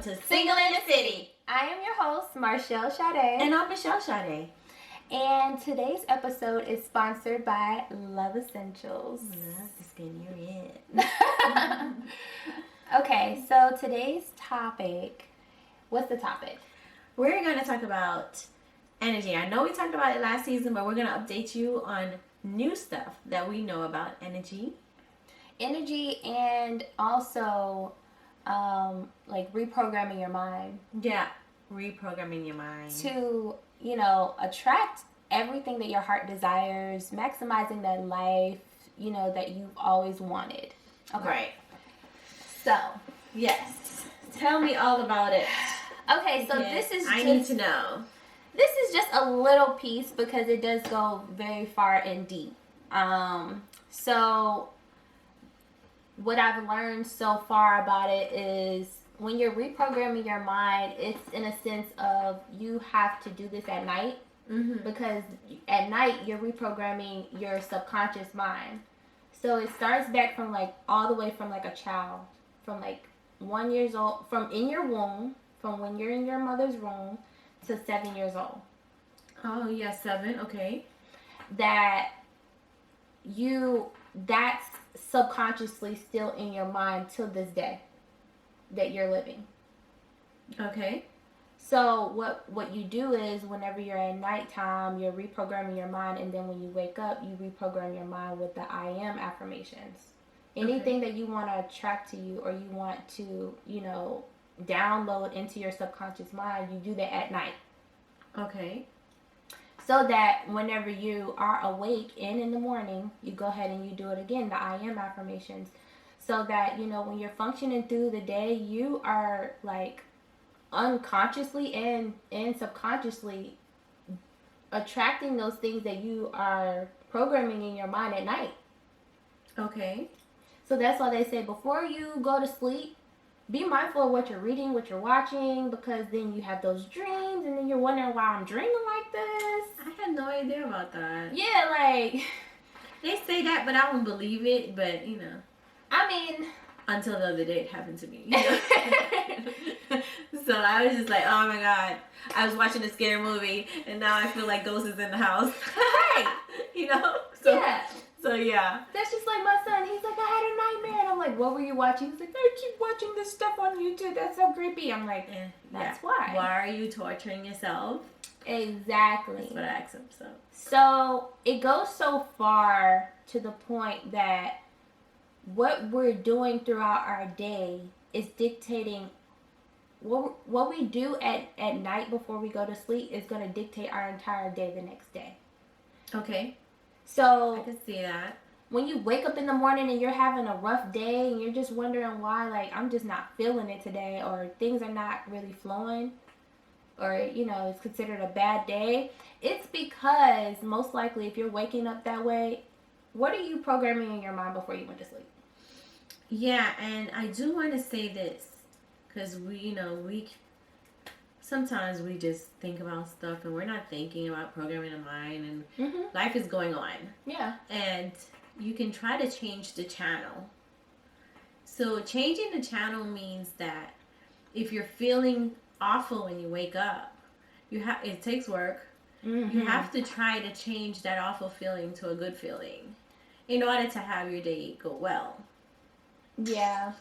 to Single in the City. I am your host, Marchell Sade. And I'm Michelle Sade. And today's episode is sponsored by Love Essentials. Love is getting you in. Okay, so today's topic, what's the topic? We're going to talk about energy. I know we talked about it last season, but we're going to update you on new stuff that we know about energy. Energy and also like reprogramming your mind. Yeah, reprogramming your mind. To, attract everything that your heart desires, maximizing that life, that you've always wanted. Okay. Right. So. Yes. Tell me all about it. Okay, so this is I need to know. This is just a little piece because it does go very far and deep. So what I've learned so far about it is when you're reprogramming your mind, it's in a sense of you have to do this at night. Mm-hmm. Because at night you're reprogramming your subconscious mind. So it starts back from all the way from a child, from 1 year old, from in your womb, from when you're in your mother's womb to 7 years old. Oh yeah, 7. Okay. That's subconsciously still in your mind till this day that you're living. Okay. So what you do is whenever you're at nighttime, you're reprogramming your mind, and then when you wake up, you reprogram your mind with the I am affirmations. Anything that you want to attract to you or you want to, download into your subconscious mind, you do that at night. Okay. So that whenever you are awake and in the morning, you go ahead and you do it again, the I am affirmations. So that, when you're functioning through the day, you are unconsciously and subconsciously attracting those things that you are programming in your mind at night. Okay. So that's why they say before you go to sleep, be mindful of what you're reading, what you're watching, because then you have those dreams and then you're wondering why I'm dreaming like this. I had no idea about that. Yeah, they say that, but I don't believe it, but I mean, until the other day it happened to me. So I was just like, oh my God, I was watching a scary movie and now I feel like ghosts is in the house. Right. So, yeah. So yeah. That's just like my son. He's like, I had a nightmare. And I'm like, what were you watching? He's like, I keep watching this stuff on YouTube. That's so creepy. I'm like, that's why. Why are you torturing yourself? Exactly. That's what I asked him. So it goes so far to the point that what we're doing throughout our day is dictating what we do at night before we go to sleep is going to dictate our entire day the next day. Okay. So I can see that. When you wake up in the morning and you're having a rough day and you're just wondering why, I'm just not feeling it today, or things are not really flowing, or, it's considered a bad day, it's because most likely if you're waking up that way, what are you programming in your mind before you went to sleep? Yeah, and I do want to say this because we sometimes we just think about stuff and we're not thinking about programming the mind, and life is going on. Yeah. And you can try to change the channel. So changing the channel means that if you're feeling awful when you wake up, it takes work. Mm-hmm. You have to try to change that awful feeling to a good feeling in order to have your day go well. Yeah.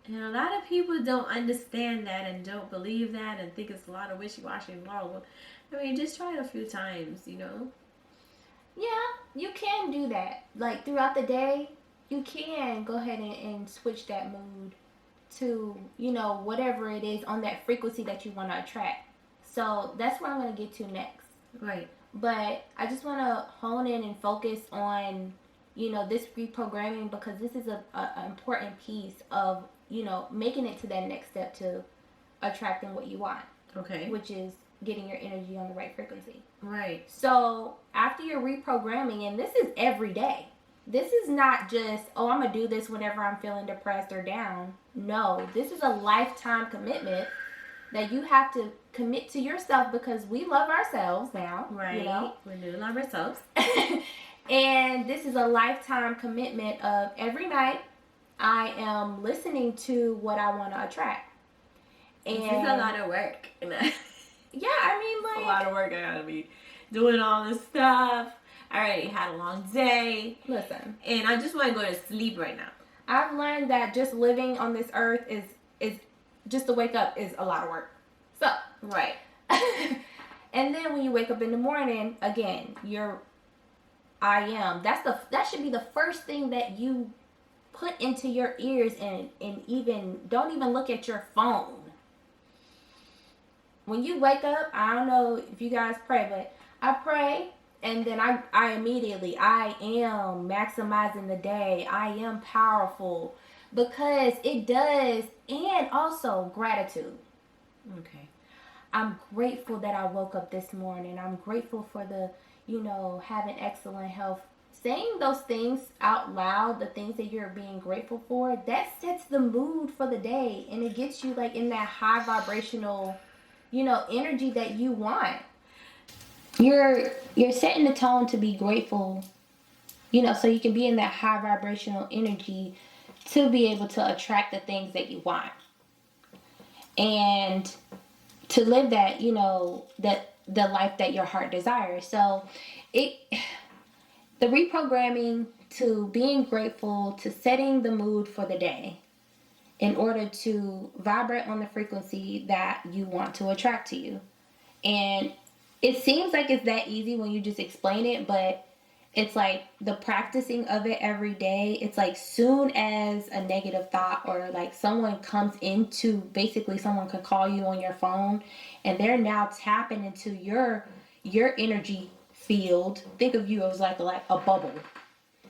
And a lot of people don't understand that and don't believe that and think it's a lot of wishy-washy and blah, blah. I mean, just try it a few times, Yeah, you can do that. Throughout the day, you can go ahead and switch that mood to, whatever it is on that frequency that you want to attract. So that's where I'm going to get to next. Right. But I just want to hone in and focus on, this reprogramming, because this is an important piece of, making it to that next step to attracting what you want. Okay. Which is getting your energy on the right frequency. Right. So after you're reprogramming, and this is every day. This is not just, I'm going to do this whenever I'm feeling depressed or down. No, this is a lifetime commitment that you have to commit to yourself, because we love ourselves now. Right. We do love ourselves. And this is a lifetime commitment of every night I am listening to what I want to attract. And this is a lot of work. Yeah, I mean, like, a lot of work. I gotta be doing all this stuff. I already had a long day. Listen, and I just want to go to sleep right now. I've learned that just living on this earth is just to wake up is a lot of work. So right. And then when you wake up in the morning, again, I am. That should be the first thing that you put into your ears, and even don't even look at your phone. When you wake up, I don't know if you guys pray, but I pray, and then I immediately, I am maximizing the day. I am powerful, because it does. And also gratitude. Okay. I'm grateful that I woke up this morning. I'm grateful for having excellent health. Saying those things out loud, the things that you're being grateful for, that sets the mood for the day, and it gets you like in that high vibrational, energy that you want. You're setting the tone to be grateful, so you can be in that high vibrational energy to be able to attract the things that you want. And to live that, that the life that your heart desires. So the reprogramming to being grateful, to setting the mood for the day in order to vibrate on the frequency that you want to attract to you. And it seems like it's that easy when you just explain it, but it's like the practicing of it every day. It's like soon as a negative thought, or like someone comes into, basically someone can call you on your phone and they're now tapping into your energy field. Think of you as like a bubble,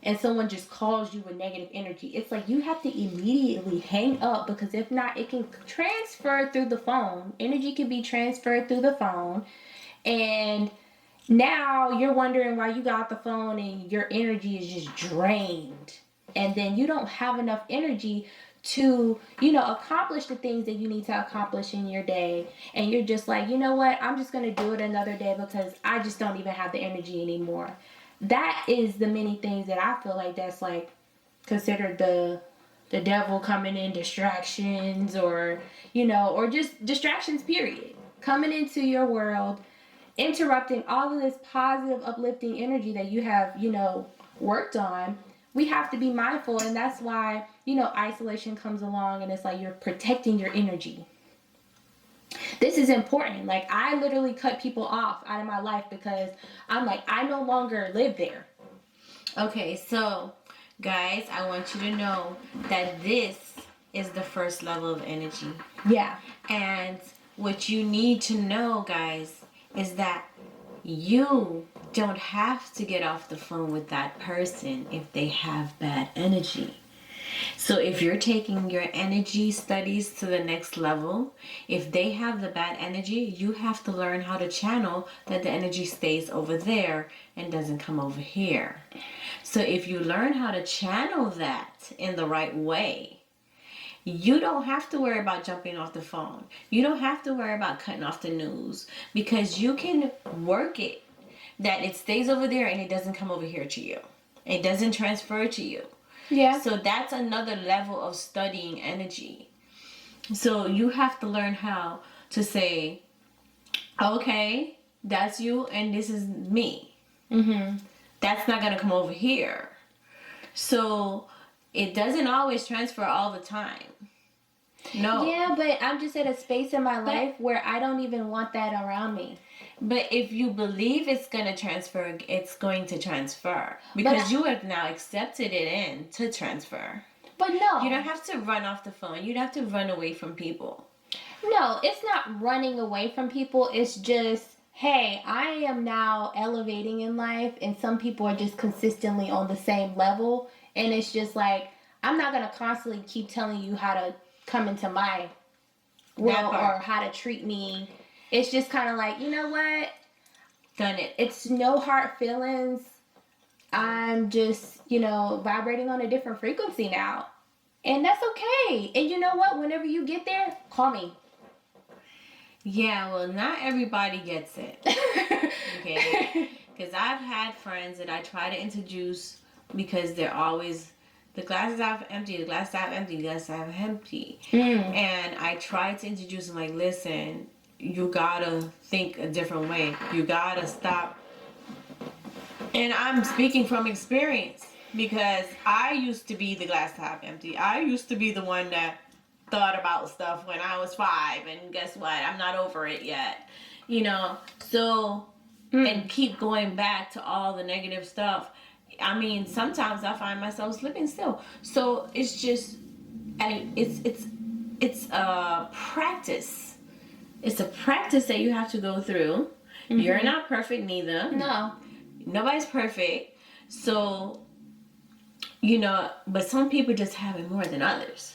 and someone just calls you with negative energy. It's like you have to immediately hang up, because if not, it can transfer through the phone. Energy can be transferred through the phone, and now you're wondering why you got the phone and your energy is just drained. And then you don't have enough energy to, accomplish the things that you need to accomplish in your day. And you're just like, you know what? I'm just going to do it another day because I just don't even have the energy anymore. That is the many things that I feel like that's like considered the devil coming in, distractions, or, or just distractions, period. Coming into your world, interrupting all of this positive, uplifting energy that you have, worked on. We have to be mindful, and that's why, isolation comes along, and it's like you're protecting your energy. This is important. Like, I literally cut people off out of my life because I'm like, I no longer live there. Okay, so guys, I want you to know that this is the first level of energy. Yeah. And what you need to know, guys, is that you don't have to get off the phone with that person if they have bad energy. So if you're taking your energy studies to the next level, if they have the bad energy, you have to learn how to channel that the energy stays over there and doesn't come over here. So if you learn how to channel that in the right way, you don't have to worry about jumping off the phone. You don't have to worry about cutting off the news, because you can work it that it stays over there and it doesn't come over here to you. It doesn't transfer to you. Yeah. So that's another level of studying energy. So you have to learn how to say, okay, that's you and this is me. Mm-hmm. That's not going to come over here. So it doesn't always transfer all the time. No. Yeah, but I'm just at a space in my life where I don't even want that around me. But if you believe it's going to transfer, it's going to transfer. Because you have now accepted it in to transfer. But no. You don't have to run off the phone. You don't have to run away from people. No, it's not running away from people. It's just, hey, I am now elevating in life, and some people are just consistently on the same level. And it's just like, I'm not going to constantly keep telling you how to come into my world or how to treat me. It's just kind of like, you know what? Done it. It's no hard feelings. I'm just, vibrating on a different frequency now. And that's okay. And you know what? Whenever you get there, call me. Yeah, well, not everybody gets it. Okay? Because I've had friends that I try to introduce because they're always the glass is half empty, the glass is half empty, the glass is half empty. And I tried to introduce him, like, listen, you gotta think a different way. You gotta stop. And I'm speaking from experience because I used to be the glass half empty. I used to be the one that thought about stuff when I was 5, and guess what? I'm not over it yet. You know, so and keep going back to all the negative stuff. I mean, sometimes I find myself slipping still. So it's just, it's a practice. It's a practice that you have to go through. You're not perfect neither. No. Nobody's perfect. So, you know, but some people just have it more than others.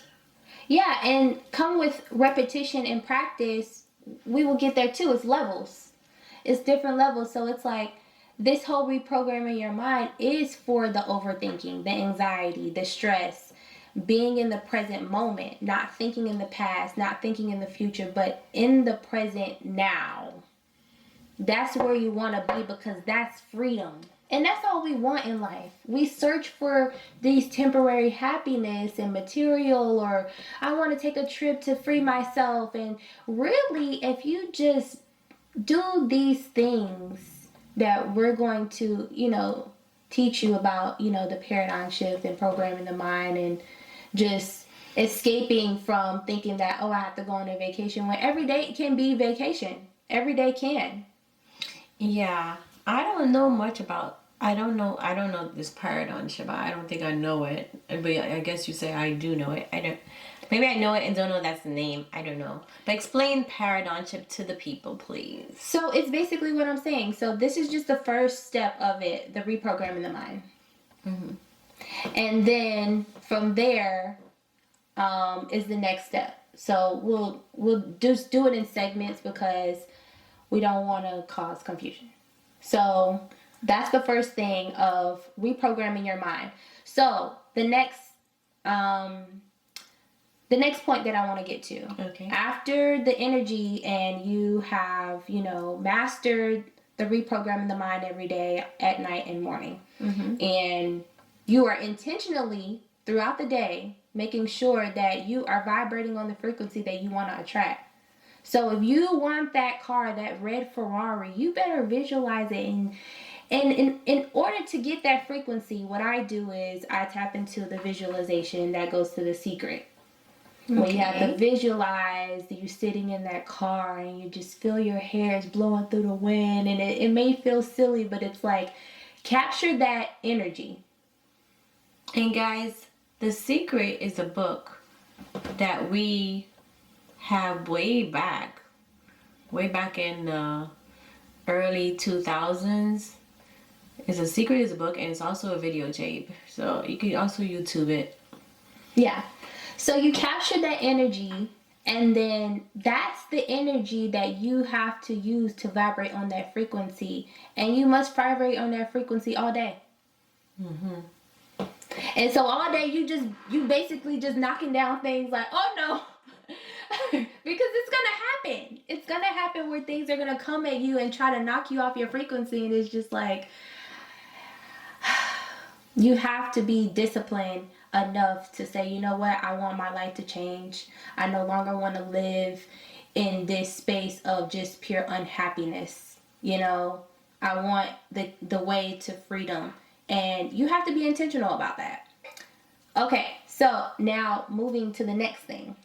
Yeah, and come with repetition and practice, we will get there too. It's levels. It's different levels. So it's like this whole reprogramming your mind is for the overthinking, the anxiety, the stress, being in the present moment, not thinking in the past, not thinking in the future, but in the present now. That's where you want to be because that's freedom. And that's all we want in life. We search for these temporary happiness and material, or I want to take a trip to free myself. And really, if you just do these things that we're going to, you know, teach you about, you know, the paradigm shift and programming the mind and just escaping from thinking that, oh, I have to go on a vacation, when every day can be vacation. Every day can. Yeah, I don't know much about. I don't know this paradigm shift. I don't think I know it. But I guess you say I do know it. I don't. Maybe I know it and don't know that's the name. I don't know. But explain paradigm shift to the people, please. So it's basically what I'm saying. So this is just the first step of it, the reprogramming the mind. And then from there is the next step. So we'll just do it in segments because we don't want to cause confusion. So that's the first thing of reprogramming your mind. So the next point that I want to get to. Okay. After the energy and you have, you know, mastered the reprogramming the mind every day, at night and morning. And you are intentionally throughout the day making sure that you are vibrating on the frequency that you want to attract. So if you want that car, that red Ferrari, you better visualize it. And in order to get that frequency, what I do is I tap into the visualization that goes to the secret. Where you have to visualize that you're sitting in that car and you just feel your hair is blowing through the wind. And it may feel silly, but it's like capture that energy. And guys, The Secret is a book that we have way back in the early 2000s. The Secret is a book, and it's also a videotape, so you can also YouTube it. Yeah, so you capture that energy, and then that's the energy that you have to use to vibrate on that frequency, and you must vibrate on that frequency all day. And so all day you basically just knocking down things like, oh no. Because it's gonna happen. It's gonna happen where things are gonna come at you and try to knock you off your frequency, and it's just like you have to be disciplined enough to say, you know what, I want my life to change. I no longer want to live in this space of just pure unhappiness. You know, I want the way to freedom, and you have to be intentional about that. Okay, so now moving to the next thing.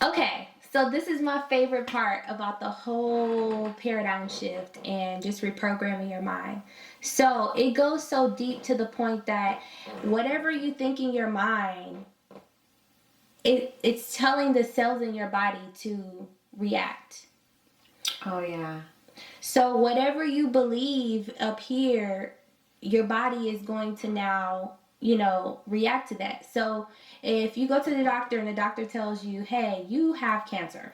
Okay, so this is my favorite part about the whole paradigm shift and just reprogramming your mind. So it goes so deep to the point that whatever you think in your mind, it's telling the cells in your body to react. Oh yeah. So whatever you believe up here, your body is going to now, you know, react to that. So if you go to the doctor and the doctor tells you, hey, you have cancer,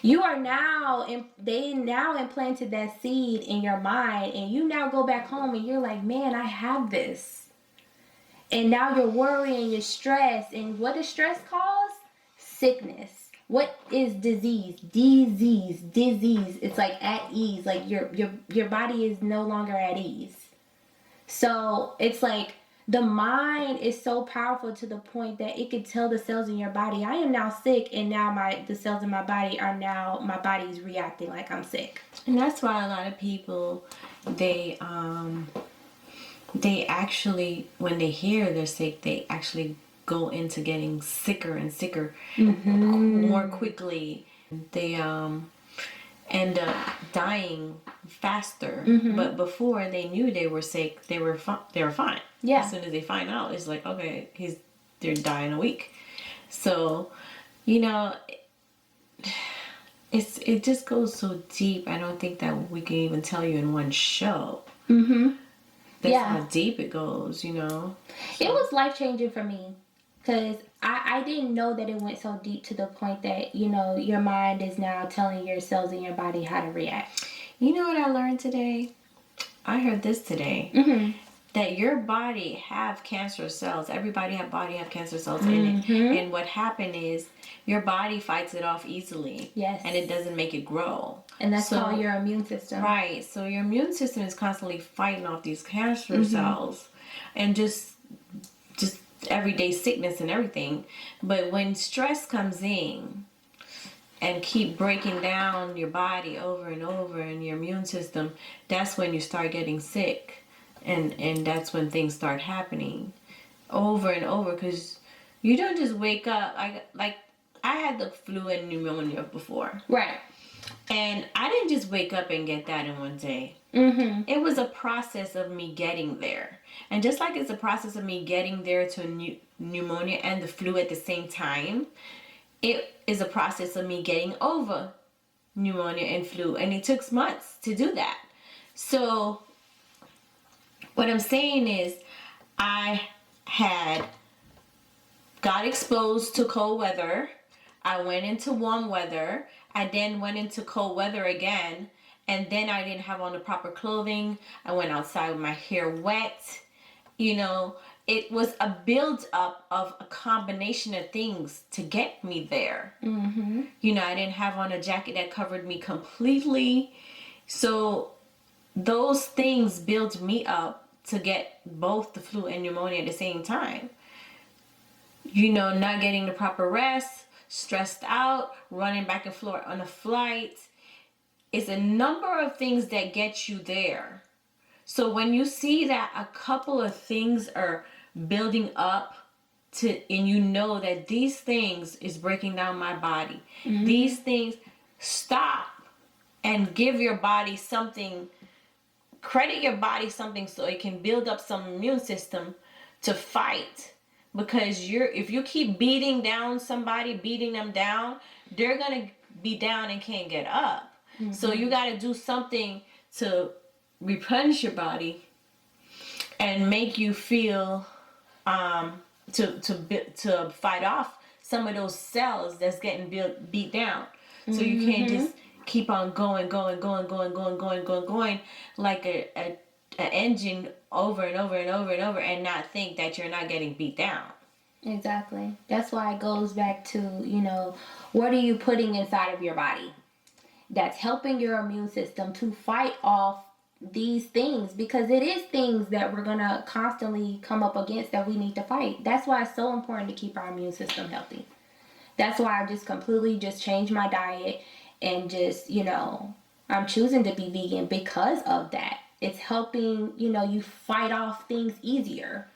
you are now, they now implanted that seed in your mind, and you now go back home and you're like, man, I have this. And now you're worrying, you're stressed. And what does stress cause? Sickness. What is disease? Disease. It's like at ease. Like your body is no longer at ease. So it's like The mind is so powerful to the point that it can tell the cells in your body, I am now sick, and now the cells in my body are now, my body is reacting like I'm sick. And that's why a lot of people, they actually, when they hear they're sick, they actually go into getting sicker and sicker more quickly. They end up dying faster. But before they knew they were sick, they were fine. Yeah. As soon as they find out, it's like, okay, they're dying a week. So, you know, it just goes so deep. I don't think that we can even tell you in one show. That's how deep it goes, you know. So. It was life-changing for me, because I didn't know that it went so deep to the point that, you know, your mind is now telling your cells in your body how to react. You know what I learned today? I heard this today. That your body have cancer cells. Everybody have cancer cells in it. And what happened is your body fights it off easily. Yes. And it doesn't make it grow. And that's called your immune system. Right. So your immune system is constantly fighting off these cancer cells and just everyday sickness and everything. But when stress comes in and keep breaking down your body over and over and your immune system, that's when you start getting sick. And that's when things start happening over and over, because you don't just wake up. I had the flu and pneumonia before. Right. And I didn't just wake up and get that in one day. It was a process of me getting there. And just like it's a process of me getting there to pneumonia and the flu at the same time, it is a process of me getting over pneumonia and flu. And it took months to do that. So what I'm saying is, I had got exposed to cold weather. I went into warm weather. I then went into cold weather again. And then I didn't have on the proper clothing. I went outside with my hair wet. You know, it was a build up of a combination of things to get me there. You know, I didn't have on a jacket that covered me completely. So those things built me up to get both the flu and pneumonia at the same time. You know, not getting the proper rest, stressed out, running back and forth on a flight. It's a number of things that get you there. So when you see that a couple of things are building up to, and you know that these things is breaking down my body, these things, stop and give your body something. Credit your body something so it can build up some immune system to fight. Because if you keep beating down somebody, beating them down, they're going to be down and can't get up. So you got to do something to replenish your body and make you feel to fight off some of those cells that's getting beat down. So you can't just keep on going like an engine over and over and over and over, and not think that you're not getting beat down. Exactly. That's why it goes back to, you know, what are you putting inside of your body that's helping your immune system to fight off these things, because it is things that we're going to constantly come up against that we need to fight. That's why it's so important to keep our immune system healthy. That's why I just completely changed my diet. And just, you know, I'm choosing to be vegan because of that. It's helping, you know, you fight off things easier.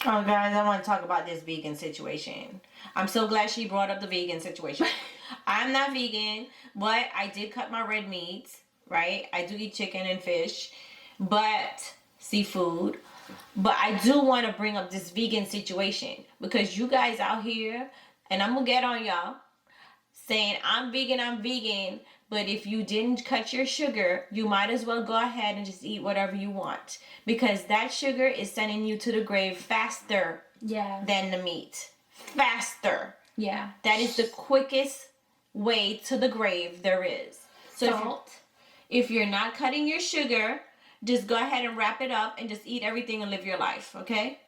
Oh, guys, I want to talk about this vegan situation. I'm so glad she brought up the vegan situation. I'm not vegan, but I did cut my red meats, right? I do eat chicken and fish, but seafood. But I do want to bring up this vegan situation, because you guys out here, and I'm going to get on y'all, saying I'm vegan, but if you didn't cut your sugar, you might as well go ahead and just eat whatever you want, because that sugar is sending you to the grave faster than the meat. Faster. Yeah. That is the quickest way to the grave there is. So if you're not cutting your sugar, just go ahead and wrap it up and just eat everything and live your life, okay?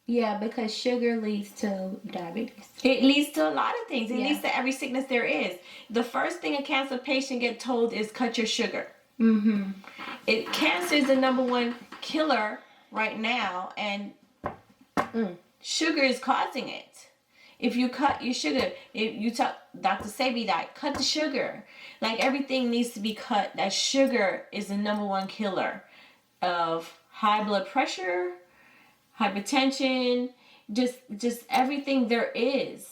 Yeah, because sugar leads to diabetes. It leads to a lot of things. It leads to every sickness there is. The first thing a cancer patient gets told is cut your sugar. Cancer is the number one killer right now, and sugar is causing it. If you cut your sugar, if you talk Dr. Sebi diet, cut the sugar. Like everything needs to be cut. That sugar is the number one killer of high blood pressure, hypertension, just everything there is.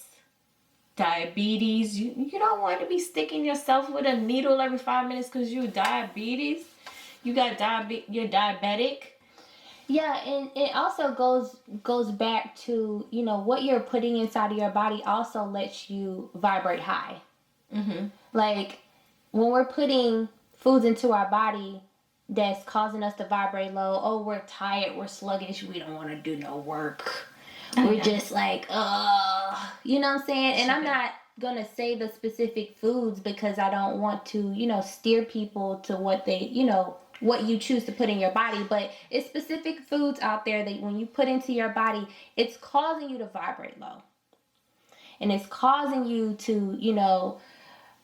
Diabetes. You don't want to be sticking yourself with a needle every 5 minutes because you diabetes. You got you're diabetic. Yeah, and it also goes back to, you know, what you're putting inside of your body also lets you vibrate high. Like when we're putting foods into our body that's causing us to vibrate low, oh, we're tired, we're sluggish, we don't want to do no work. We're just like, you know what I'm saying? And I'm not going to say the specific foods because I don't want to, you know, steer people to what they, you know, what you choose to put in your body. But it's specific foods out there that when you put into your body, it's causing you to vibrate low. And it's causing you to, you know,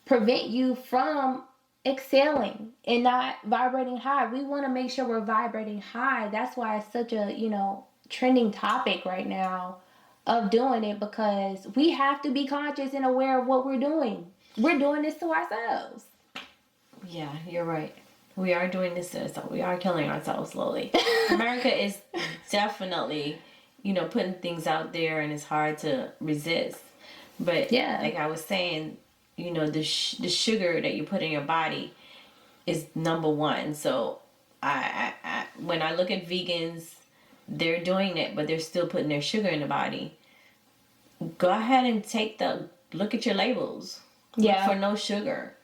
prevent you from exhaling and not vibrating high. We want to make sure we're vibrating high. That's why it's such a, you know, trending topic right now of doing it, because we have to be conscious and aware of what we're doing. We're doing this to ourselves. Yeah, you're right. We are doing this to ourselves. We are killing ourselves slowly. America is definitely, you know, putting things out there, and it's hard to resist. But yeah, like I was saying, you know, the sugar that you put in your body is number one. So I when I look at vegans, they're doing it, but they're still putting their sugar in the body. Go ahead and look at your labels. Look for no sugar.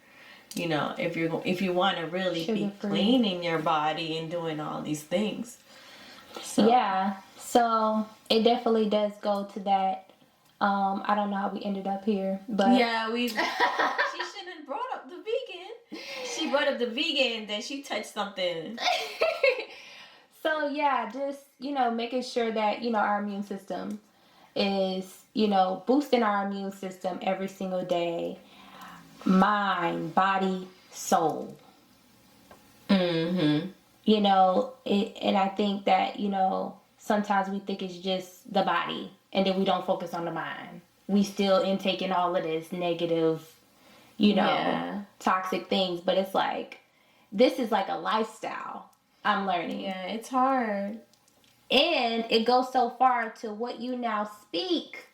You know, if you want to really be cleaning your body and doing all these things. So. Yeah. So it definitely does go to that. I don't know how we ended up here, but yeah, she shouldn't have brought up the vegan. She brought up the vegan, then she touched something. So yeah, just, you know, making sure that, you know, our immune system is, you know, boosting our immune system every single day. Mind, body, soul. You know, and I think that, you know, sometimes we think it's just the body, and then we don't focus on the mind. We still intaking all of this negative, you know, toxic things, but it's like, this is like a lifestyle I'm learning. Yeah, it's hard. And it goes so far to what you now speak,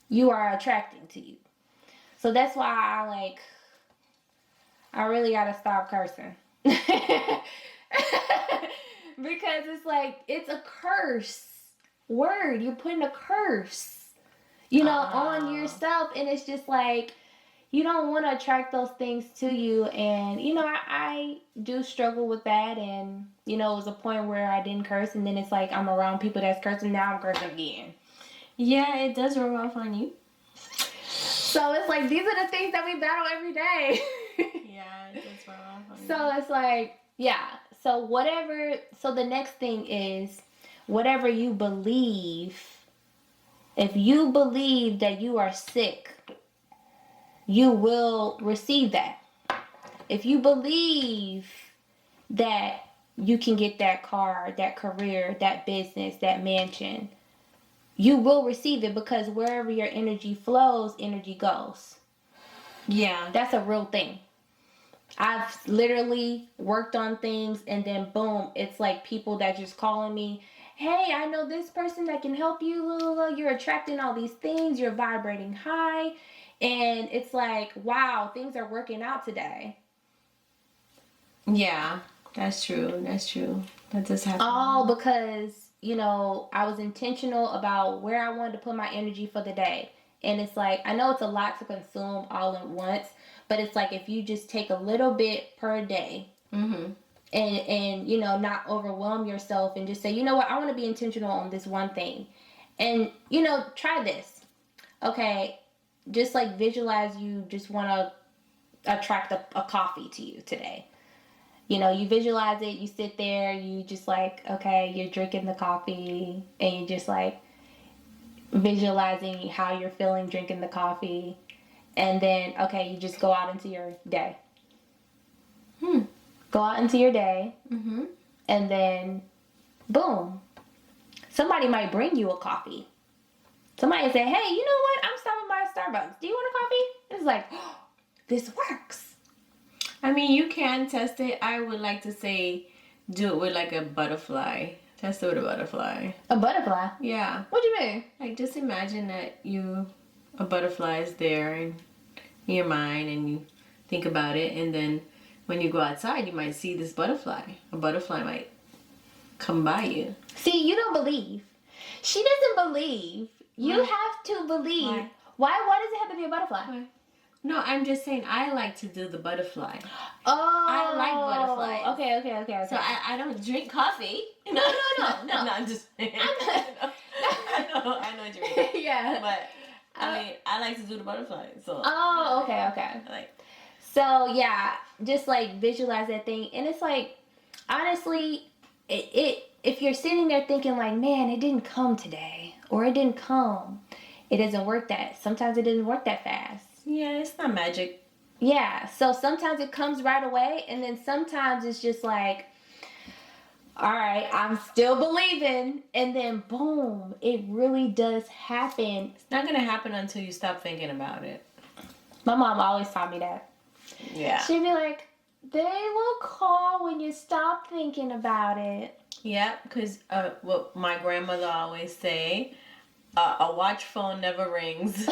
you are attracting to you. So that's why I really gotta stop cursing. Because it's like, it's a curse word. You're putting a curse, you know, on yourself. And it's just like, you don't want to attract those things to you. And, you know, I do struggle with that. And, you know, it was a point where I didn't curse. And then it's like, I'm around people that's cursing. Now I'm cursing again. Yeah, it does rub off on you. So it's like, these are the things that we battle every day. Yeah, it does rub off on you. So it's like, yeah. So the next thing is, whatever you believe, if you believe that you are sick, you will receive that. If you believe that you can get that car, that career, that business, that mansion, you will receive it, because wherever your energy flows, energy goes. Yeah. That's a real thing. I've literally worked on things, and then boom, it's like people that just calling me, hey, I know this person that can help you. You're attracting all these things. You're vibrating high. And it's like, wow, things are working out today. Yeah, that's true. That's true. That does happen. All because, you know, I was intentional about where I wanted to put my energy for the day. And it's like, I know it's a lot to consume all at once, but it's like, if you just take a little bit per day, and you know, not overwhelm yourself, and just say, you know what, I want to be intentional on this one thing. And, you know, try this. Okay, just like visualize you just want to attract a coffee to you today. You know, you visualize it, you sit there, you just like, okay, you're drinking the coffee, and you just like visualizing how you're feeling drinking the coffee. And then, okay, you just go out into your day. Go out into your day. And then, boom, somebody might bring you a coffee. Somebody say, hey, you know what? I'm stopping by Starbucks. Do you want a coffee? It's like, oh, this works. I mean, you can test it. I would like to say do it with like a butterfly. Test it with a butterfly. A butterfly? Yeah. What do you mean? Like, just imagine that a butterfly is there in your mind and you think about it, and then when you go outside, you might see this butterfly. A butterfly might come by you. See, you don't believe. She doesn't believe. You have to believe. Why does it have to be a butterfly? Why? No, I'm just saying I like to do the butterfly. Oh. I like butterflies. Okay. So I don't drink coffee. No. No, I'm just saying. I know what you mean. Yeah. But I mean, I like to do the butterfly. So. Oh, okay. So yeah, just like visualize that thing, and it's like, honestly, if you're sitting there thinking like, man, it didn't come today, or it didn't come, it doesn't work that. Sometimes it doesn't work that fast. Yeah, it's not magic. Yeah, so sometimes it comes right away, and then sometimes it's just like, all right, I'm still believing, and then boom, it really does happen. It's not gonna happen until you stop thinking about it. My mom always taught me that. Yeah. She'd be like, they will call when you stop thinking about it. Yeah, because what my grandmother always say, a watch phone never rings.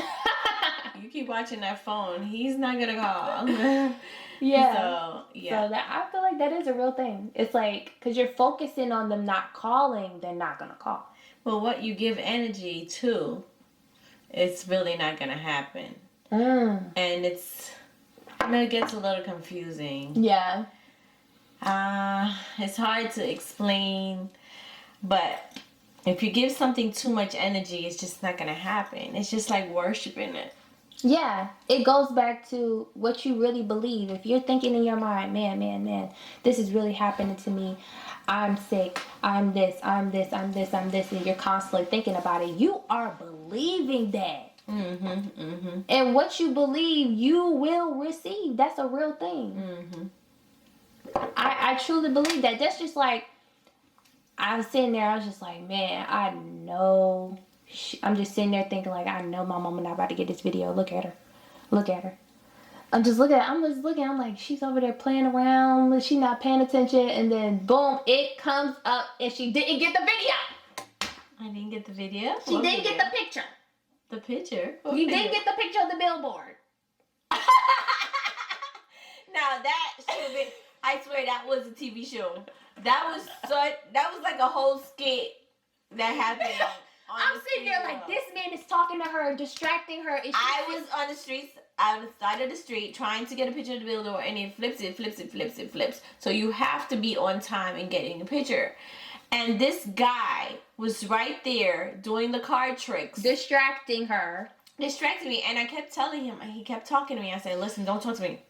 You keep watching that phone, he's not gonna call. Yeah. So I feel like that is a real thing. It's like, because you're focusing on them not calling, they're not gonna call. Well, what you give energy to, it's really not gonna happen. And it gets a little confusing. Yeah. It's hard to explain, but if you give something too much energy, it's just not gonna happen. It's just like worshiping it. Yeah, it goes back to what you really believe. If you're thinking in your mind, man, this is really happening to me. I'm sick. I'm this, and you're constantly thinking about it. You are believing that. And what you believe, you will receive. That's a real thing. I truly believe that. That's just like, I was sitting there, I was just like, man, I know. I'm just sitting there thinking like, I know my mama not about to get this video. Look at her. I'm just looking, I'm like, she's over there playing around. She's not paying attention. And then boom, it comes up and she didn't get the video. I didn't get the video? She didn't get the picture. The picture? You didn't get the picture of the billboard. Now that should have been, I swear that was a TV show. That was like a whole skit that happened. I'm sitting there like, this man is talking to her, distracting her. I was on the streets, on the side of the street, trying to get a picture of the billboard, and it flips. So you have to be on time and getting the picture. And this guy was right there doing the card tricks. Distracting me. And I kept telling him, and he kept talking to me. I said, listen, don't talk to me.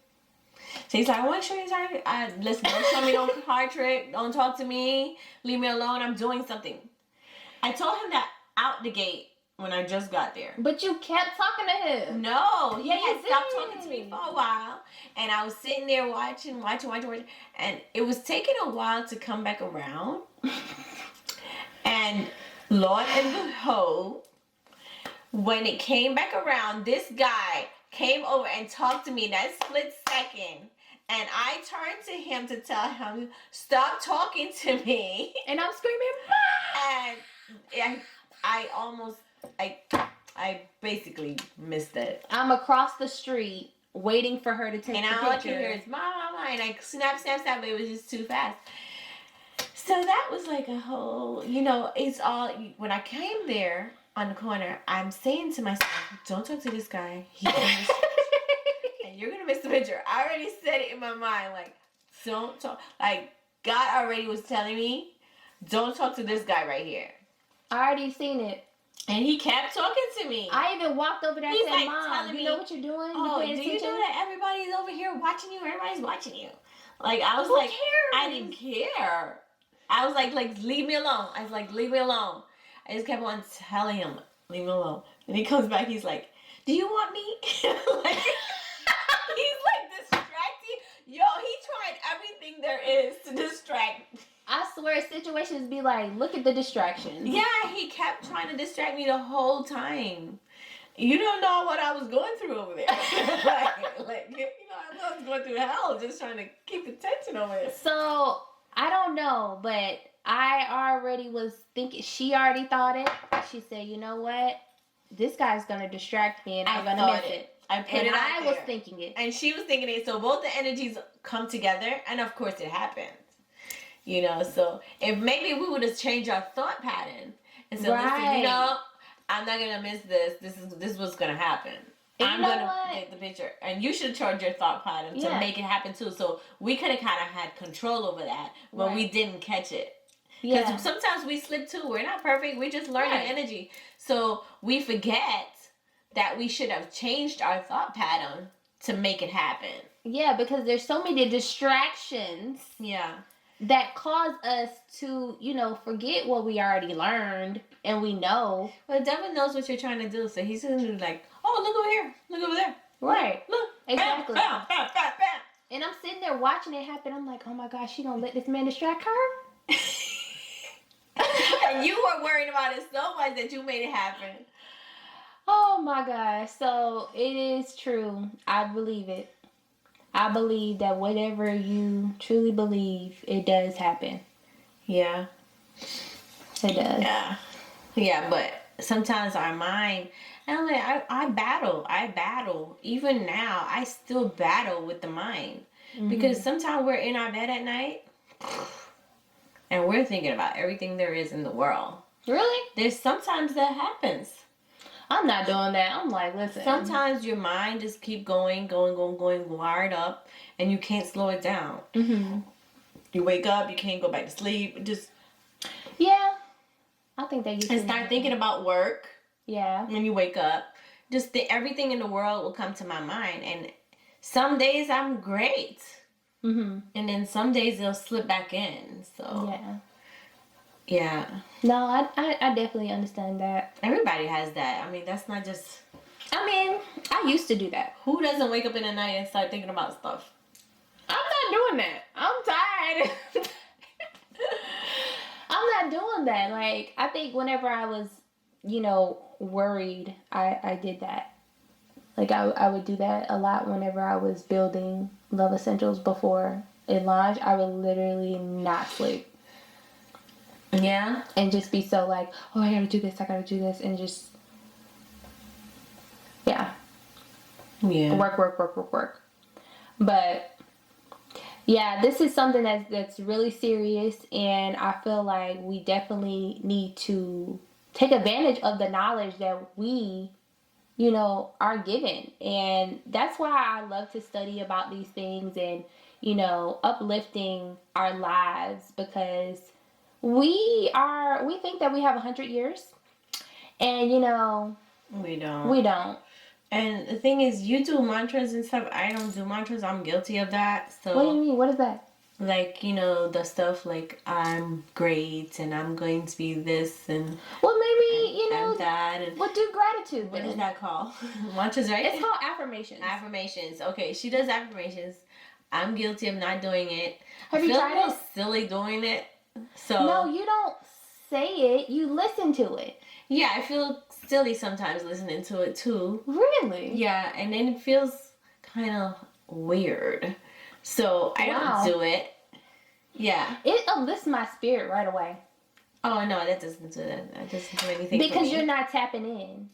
So he's like, I want to show you something. Listen, don't show me no card trick. Don't talk to me. Leave me alone. I'm doing something. I told him that out the gate when I just got there. But you kept talking to him. No, he had stopped talking to me for a while. And I was sitting there watching. And it was taking a while to come back around. And Lord and behold, when it came back around, this guy came over and talked to me that split second. And I turned to him to tell him, stop talking to me. And I'm screaming, and I basically missed it. I'm across the street waiting for her to take the picture. And all I can hear is, mama, and I snap, but it was just too fast. So that was like a whole, it's all, when I came there on the corner, I'm saying to myself, don't talk to this guy. And you're going to miss the picture. I already said it in my mind, like, don't talk. Like, God already was telling me, don't talk to this guy right here. I already seen it. And he kept talking to me. I even walked over there and said, like, Mom, you know what you're doing? Oh, do you know that everybody's over here watching you? Everybody's watching you. Like, I was like, I didn't care. I was like, leave me alone. I was like, leave me alone. I just kept on telling him, leave me alone. And he comes back, he's like, do you want me? Like, he's like distracting. Yo, he tried everything there is to distract I swear situations be like, look at the distractions. Yeah, he kept trying to distract me the whole time. You don't know what I was going through over there. I was going through hell just trying to keep attention over there. So, I don't know, but I already was thinking, she already thought it. She said, you know what? This guy's going to distract me and I'm going to miss it. I put it out there. was thinking it. And she was thinking it. So both the energies come together. And of course it happened. So if maybe we would have changed our thought pattern. And said, listen, I'm not going to miss this. This is what's going to happen. I'm going to get the picture. And you should charge your thought pattern to make it happen too. So we could have kind of had control over that. But we didn't catch it. Because sometimes we slip too. We're not perfect. We just learn energy. So we forget that we should have changed our thought pattern to make it happen. Yeah, because there's so many distractions. Yeah. That cause us to, forget what we already learned and we know. Well, the devil knows what you're trying to do, so he's going to be like, oh, look over here. Look over there. Right. Look. Exactly. Bam, bam, bam, bam. And I'm sitting there watching it happen. I'm like, oh my gosh, she going to let this man distract her? And you were worried about it so much that you made it happen. Oh my gosh. So it is true. I believe it. I believe that whatever you truly believe, it does happen. Yeah. It does. Yeah. Yeah, but sometimes our mind, and I'm like, I battle. Even now, I still battle with the mind. Mm-hmm. Because sometimes we're in our bed at night, and we're thinking about everything there is in the world. Really? There's sometimes that happens. I'm not doing that. I'm like, listen. Sometimes your mind just keep going, wired up, and you can't slow it down. Mm-hmm. You wake up, you can't go back to sleep. Yeah. I think that you and start thinking about work. Yeah. When you wake up, everything in the world will come to my mind, and some days I'm great. Mm-hmm. And then some days they'll slip back in. So yeah. Yeah. No, I definitely understand that. Everybody has that. I mean, that's not just... I mean, I used to do that. Who doesn't wake up in the night and start thinking about stuff? I'm not doing that. I'm tired. I'm not doing that. Like, I think whenever I was, worried, I did that. Like, I would do that a lot whenever I was building Love Essentials before it launched. I would literally not sleep. Yeah. And just be so like, oh, I gotta do this, and just, yeah. Work. But, yeah, this is something that's really serious, and I feel like we definitely need to take advantage of the knowledge that we, are given. And that's why I love to study about these things and, uplifting our lives, because we think that we have 100 years, and we don't. We don't. And the thing is, you do mantras and stuff. I don't do mantras. I'm guilty of that. So what do you mean? What is that? Like, the stuff like I'm great and I'm going to be this and well, maybe and that. And we'll do gratitude. What is that called? Mantras, right? It's called affirmations. Affirmations. Okay, she does affirmations. I'm guilty of not doing it. Have you tried it? I feel silly doing it. So no, you don't say it. You listen to it. Yeah, I feel silly sometimes listening to it too. Really? Yeah, and then it feels kind of weird. So I don't do it. Yeah. It uplifts my spirit right away. Oh no, that doesn't do that. That doesn't do anything. Because you're not tapping in.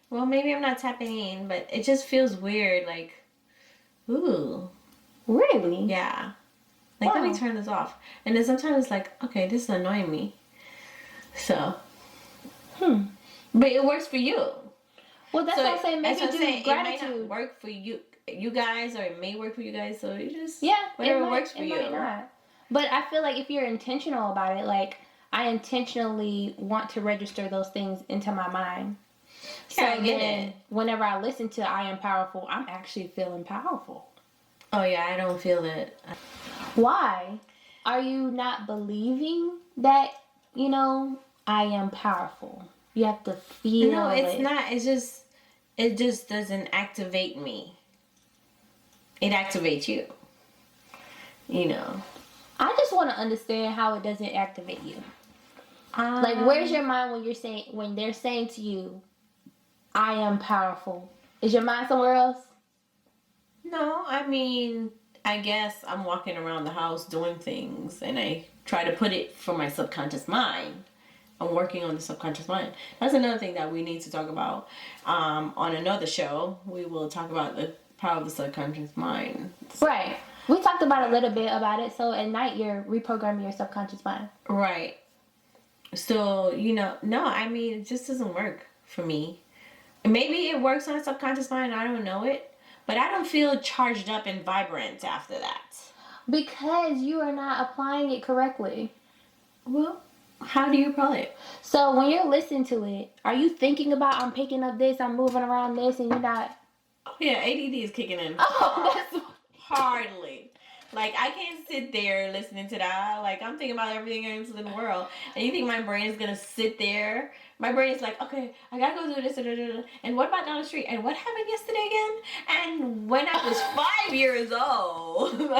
Well, maybe I'm not tapping in, but it just feels weird. Like, ooh. Really? Yeah. Like, let me turn this off. And then sometimes it's like, okay, this is annoying me. So. But it works for you. Well, that's what I'm saying. Maybe do gratitude. It might not work for you guys, or it may work for you guys. So you just whatever works for you. Might not. But I feel like if you're intentional about it, like I intentionally want to register those things into my mind. So I get it. Whenever I listen to "I Am Powerful," I'm actually feeling powerful. Oh yeah, I don't feel it. Why? Are you not believing that I am powerful? You have to feel. No, it's not. It just doesn't activate me. It activates you. I just want to understand how it doesn't activate you. Like, where's your mind when they're saying to you, I am powerful? Is your mind somewhere else? No, I mean, I guess I'm walking around the house doing things and I try to put it for my subconscious mind. I'm working on the subconscious mind. That's another thing that we need to talk about. On another show, we will talk about the power of the subconscious mind. Right. We talked about a little bit about it. So at night, you're reprogramming your subconscious mind. Right. So, no, I mean, it just doesn't work for me. Maybe it works on a subconscious mind. I don't know it. But I don't feel charged up and vibrant after that. Because you are not applying it correctly. Well, how do you apply it? So when you're listening to it, are you thinking about, I'm picking up this, I'm moving around this, and you're not... Oh, yeah, ADD is kicking in. That's... Hardly. Like, I can't sit there listening to that. Like, I'm thinking about everything else in the world. And you think my brain is going to sit there? My brain is like, okay, I got to go do this. And what about down the street? And what happened yesterday again? And when I was 5 years old. No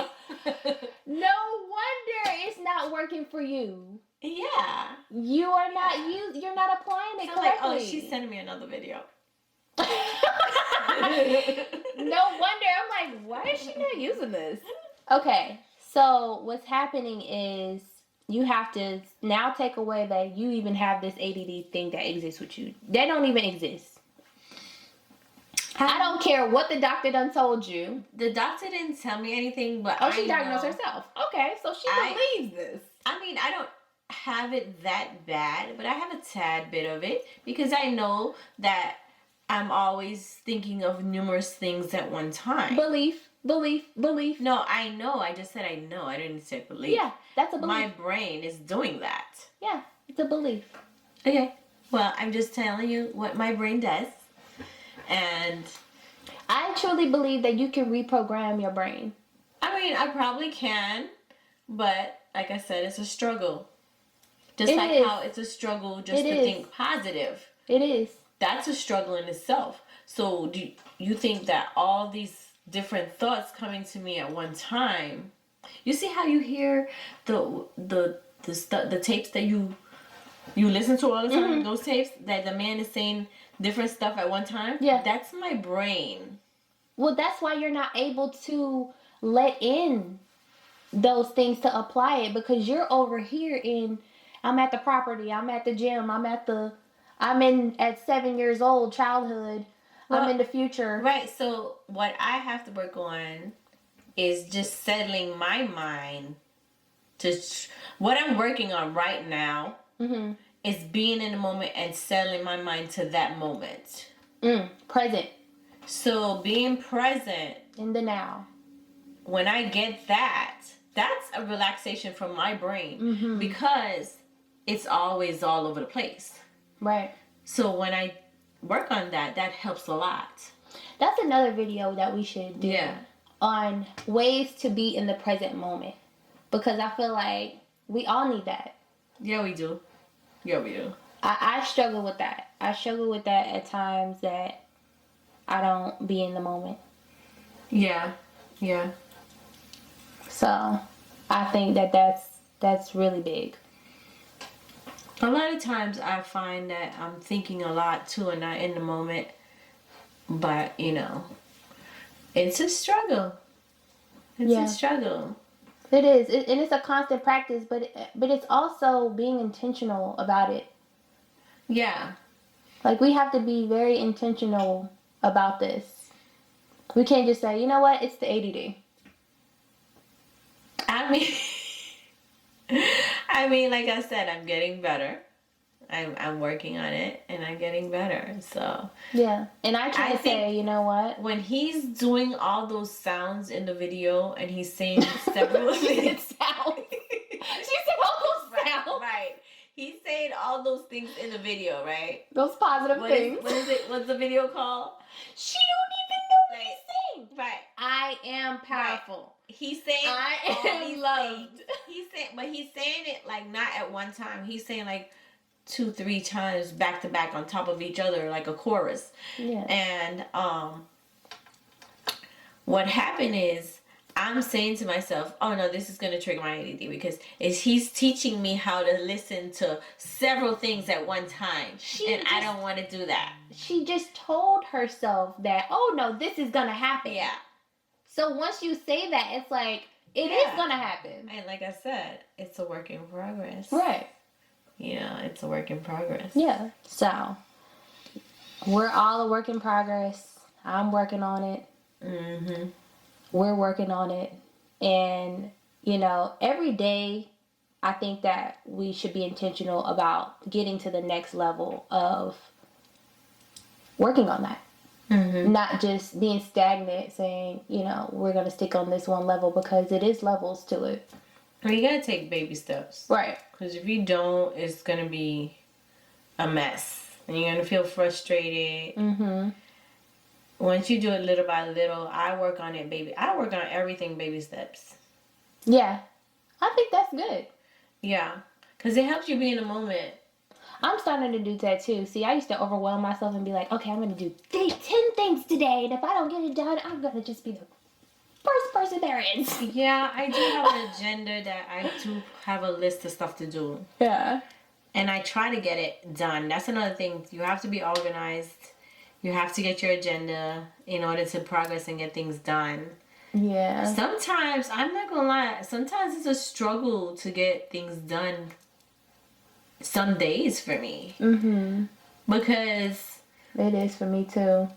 wonder it's not working for you. Yeah. You're not applying it So correctly. like, oh, she's sending me another video. No wonder. I'm like, why is she not using this? Okay, so what's happening is you have to now take away that you even have this ADD thing that exists with you. They don't even exist. I don't care what the doctor done told you. The doctor didn't tell me anything, but she diagnosed herself. Okay, so she believes this. I mean, I don't have it that bad, but I have a tad bit of it because I know that I'm always thinking of numerous things at one time. Belief. No, I know. I just said I know. I didn't say belief. Yeah, that's a belief. My brain is doing that. Yeah, it's a belief. Okay. Well, I'm just telling you what my brain does. And I truly believe that you can reprogram your brain. I mean, I probably can, but like I said, it's a struggle. Just how it's a struggle just to think positive. It is. That's a struggle in itself. So do you think that all these different thoughts coming to me at one time, you see how you hear the tapes that you listen to all the time, those tapes that the man is saying different stuff at one time? Yeah. That's my brain. Well, that's why you're not able to let in those things to apply it, because you're over here I'm at the property, I'm at the gym, at 7 years old, childhood, I'm in the future. Right, so what I have to work on is just settling my mind to what I'm working on right now is being in the moment and settling my mind to that moment. Present. So being present in the now. When I get that, that's a relaxation from my brain because it's always all over the place. Right. So when I work on that helps a lot. That's another video that we should do. Yeah. On ways to be in the present moment. Because I feel like we all need that. Yeah, we do. Yeah, we do. I struggle with that. I struggle with that at times that I don't be in the moment. Yeah. Yeah. So I think that's really big. A lot of times I find that I'm thinking a lot too and not in the moment. But, it's a struggle. It's a struggle. It is. And it's a constant practice, but it's also being intentional about it. Yeah. Like, we have to be very intentional about this. We can't just say, you know what, it's the ADD. I mean, like I said, I'm getting better. I'm working on it, and I'm getting better. So yeah, and I try to say, you know what? When he's doing all those sounds in the video, and he's saying several different sounds. She said all those sounds. Right. He's saying all those things in the video, right? Those positive things. What is it? What's the video called? She don't even know what he's saying. Right. I am powerful. Right. He's saying I am loved. He's saying it like not at one time. He's saying like 2-3 times back to back on top of each other like a chorus. Yeah. And what happened is I'm saying to myself, oh no, this is going to trigger my ADD because he's teaching me how to listen to several things at one time. I don't want to do that. She just told herself that, oh no, this is going to happen. Yeah. So once you say that, it's like, it is going to happen. And like I said, it's a work in progress. Right. Yeah, it's a work in progress. Yeah. So, we're all a work in progress. I'm working on it. Mm-hmm. We're working on it. And, you know, every day, I think that we should be intentional about getting to the next level of working on that. Mm-hmm. Not just being stagnant, saying, you know, we're going to stick on this one level, because it is levels to it. Well, you got to take baby steps. Right. Because if you don't, it's going to be a mess. And you're going to feel frustrated. Mm-hmm. Once you do it little by little, I work on it, baby. I work on everything baby steps. Yeah. I think that's good. Yeah. Because it helps you be in the moment. I'm starting to do that too. See, I used to overwhelm myself and be like, okay, I'm going to do 10 things today. And if I don't get it done, I'm going to just be the first person there is. Yeah, I do have an agenda that I do have a list of stuff to do. Yeah. And I try to get it done. That's another thing. You have to be organized. You have to get your agenda in order to progress and get things done. Yeah. Sometimes, I'm not going to lie, sometimes it's a struggle to get things done some days for me. Mm-hmm. Because it is for me too.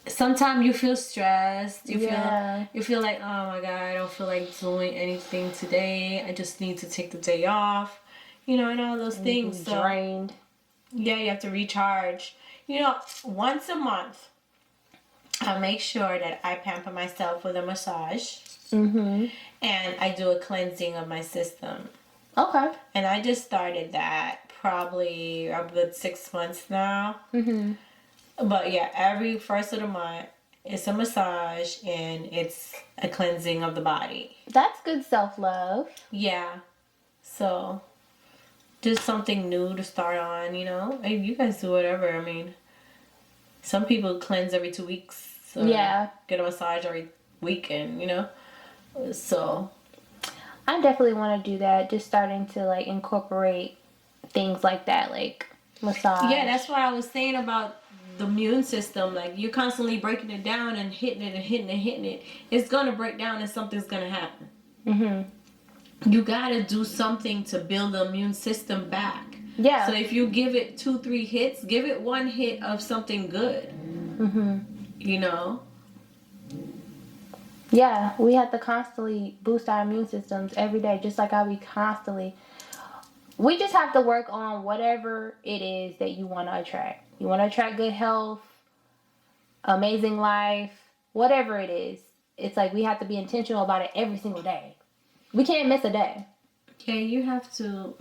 Sometimes you feel stressed. You feel like, oh my God, I don't feel like doing anything today. I just need to take the day off. You know, and all those things. So, drained. Yeah, you have to recharge. You know, once a month, I make sure that I pamper myself with a massage. Mm-hmm. And I do a cleansing of my system. Okay. And I just started that probably a good 6 months now. Mm-hmm. But yeah, every first of the month, it's a massage and it's a cleansing of the body. That's good self-love. Yeah. So, just something new to start on, you know? Hey, you guys do whatever. I mean, some people cleanse every 2 weeks. So yeah. Get a massage every weekend, you know? So. I definitely want to do that. Just starting to, like, incorporate things like that, like massage. Yeah, that's what I was saying about the immune system. Like, you're constantly breaking it down and hitting it and hitting it and hitting it. It's going to break down and something's going to happen. Mm-hmm. You got to do something to build the immune system back. Yeah. So if you give it 2-3 hits, give it one hit of something good. Mm-hmm. You know? Yeah, we have to constantly boost our immune systems every day, just like how we just have to work on whatever it is that you want to attract. You want to attract good health, amazing life, whatever it is. It's like we have to be intentional about it every single day. We can't miss a day. Yeah, you have to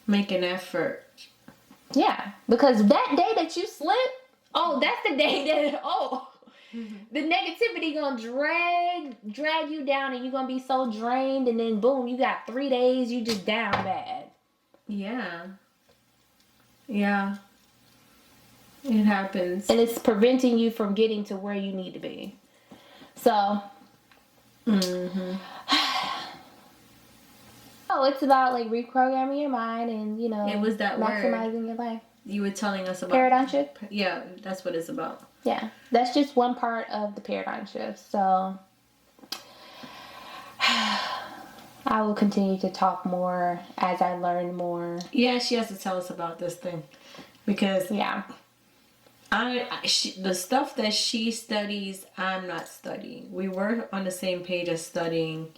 make an effort. Yeah, because that day that you slip, that's the day that, the negativity gonna drag you down, and you're gonna be so drained, and then boom, you got 3 days, you just down bad. Yeah. Yeah. It happens. And it's preventing you from getting to where you need to be. So. Mm-hmm. It's about, like, reprogramming your mind and, you know, it was that maximizing your life. You were telling us about paradigm shift. Yeah, that's what it's about. Yeah, that's just one part of the paradigm shift. So I will continue to talk more as I learn more. Yeah, she has to tell us about this thing, because the stuff that she studies, I'm not studying. We were on the same page as studying,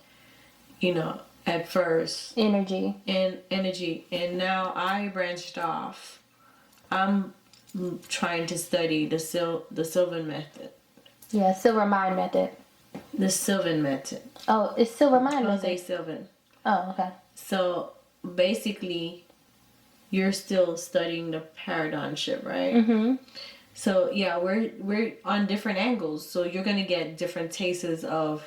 you know, at first. Energy. And now I branched off. I'm trying to study the Sylvan method. Yeah, Silver Mind method. The Sylvan method. Oh, it's Silver Mind method. Jose Sylvan. Oh, okay. So basically, you're still studying the paradigm shift, right? Mm-hmm. So yeah, we're on different angles. So you're gonna get different tastes of,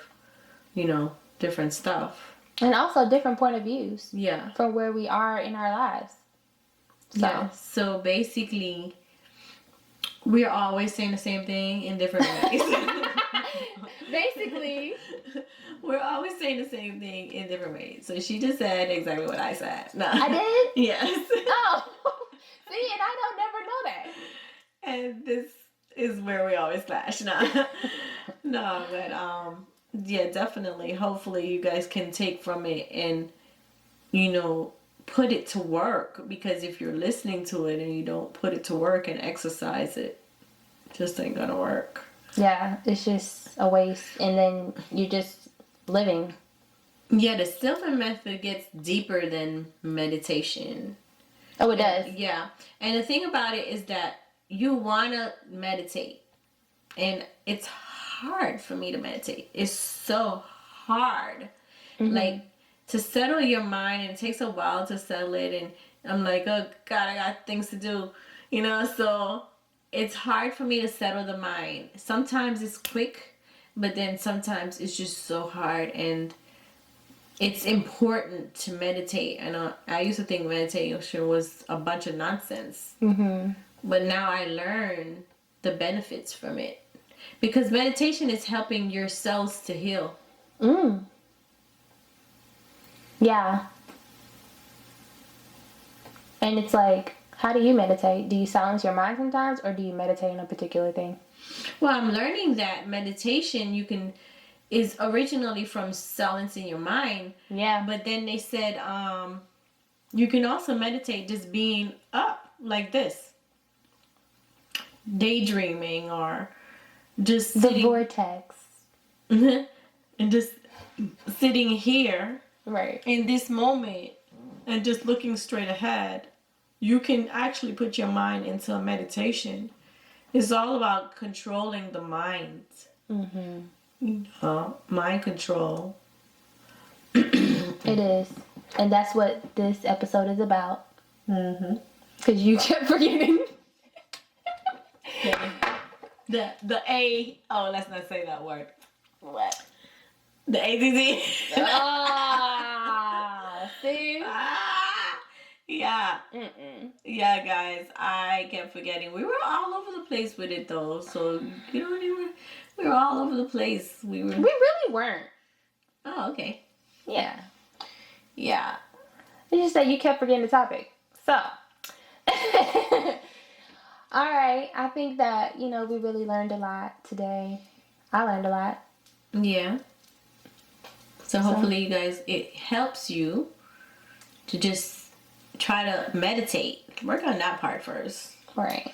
you know, different stuff. And also different point of views. Yeah. From where we are in our lives. So. Yeah. So basically, we're always saying the same thing in different ways. Basically. We're always saying the same thing in different ways. So she just said exactly what I said. No. I did? Yes. Oh. See, and I don't never know that. And this is where we always clash. No. No, but yeah, definitely. Hopefully you guys can take from it and, you know, put it to work, because if you're listening to it and you don't put it to work and exercise it, just ain't gonna work. Yeah, it's just a waste, and then you're just living. Yeah, the Stillman method gets deeper than meditation. Oh, it does. Yeah, and the thing about it is that you wanna meditate, and it's hard for me to meditate. It's so hard. Like, to settle your mind, and it takes a while to settle it, and I'm like, oh God, I got things to do, you know, so it's hard for me to settle the mind. Sometimes it's quick, but then sometimes it's just so hard, and it's important to meditate. And I used to think meditation was a bunch of nonsense, but now I learn the benefits from it, because meditation is helping your cells to heal. Yeah. And it's like, how do you meditate? Do you silence your mind sometimes, or do you meditate on a particular thing? Well, I'm learning that meditation is originally from silencing your mind. Yeah. But then they said you can also meditate just being up like this, daydreaming, or just The sitting, vortex. and just sitting here Right. in this moment and just looking straight ahead. You can actually put your mind into a meditation. It's all about controlling the mind. Mind control. It is. And that's what this episode is about. Because you kept forgetting. The A. Oh, let's not say that word. What? The AZZ. See? Yeah. Yeah, guys. I kept forgetting. We were all over the place with it, though. So, you know, we were all over the place. We really weren't. Oh, okay. Yeah. Yeah. It's just that you kept forgetting the topic. So. Alright. I think that, you know, we really learned a lot today. I learned a lot. Yeah. So hopefully you guys, it helps you to just try to meditate. Work on that part first. Right.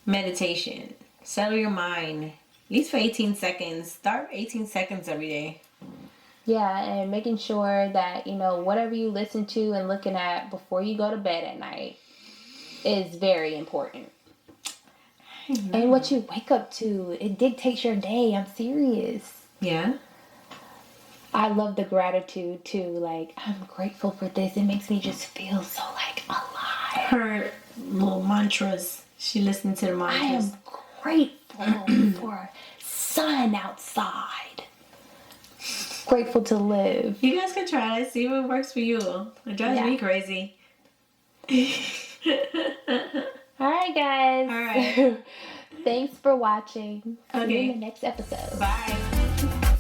Meditation. Settle your mind. At least for 18 seconds. Start 18 seconds every day. Yeah, and making sure that, you know, whatever you listen to and looking at before you go to bed at night is very important. And what you wake up to, it dictates your day. I'm serious. Yeah. I love the gratitude too. Like, I'm grateful for this. It makes me just feel so like alive. Her little mantras. She listened to the mantras. I am grateful for sun outside. Grateful to live. You guys can try it. See what works for you. It drives me crazy. All right, guys. All right. Thanks for watching. See you in Okay. the next episode. Bye.